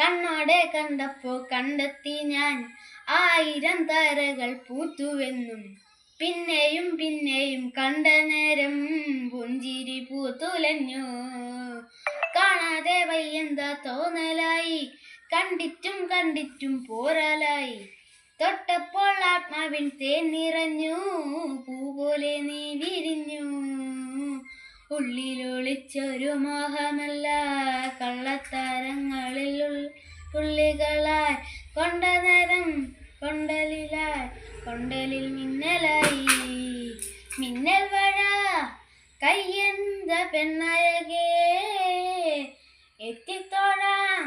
കണ്ണോടെ കണ്ടപ്പോ കണ്ടെത്തി ഞാൻ 1000 താരകൾ പൂത്തുവെന്നും. പിന്നെയും പിന്നെയും കണ്ട നേരം പുഞ്ചിരി പൂത്തുലഞ്ഞു. കാണാതെ വയ്യെന്താ തോന്നലായി, കണ്ടിട്ടും കണ്ടിട്ടും പോരാലായി. തൊട്ടപ്പോൾ ആത്മാവിൻ തേൻ നിറഞ്ഞു, പൂ പോലെ നീ വിരിഞ്ഞു. ഉള്ളിലൊളിച്ചൊരു മോഹമല്ല, കള്ളത്താരങ്ങളിൽ തുള്ളികളായി കൊണ്ട നേരം കൊണ്ടലിലായി, കൊണ്ടലിൽ മിന്നലായി. മിന്നൽ വഴ കയ്യെന്ത പെണ്ണഴകേ, എത്തിത്തോഴാം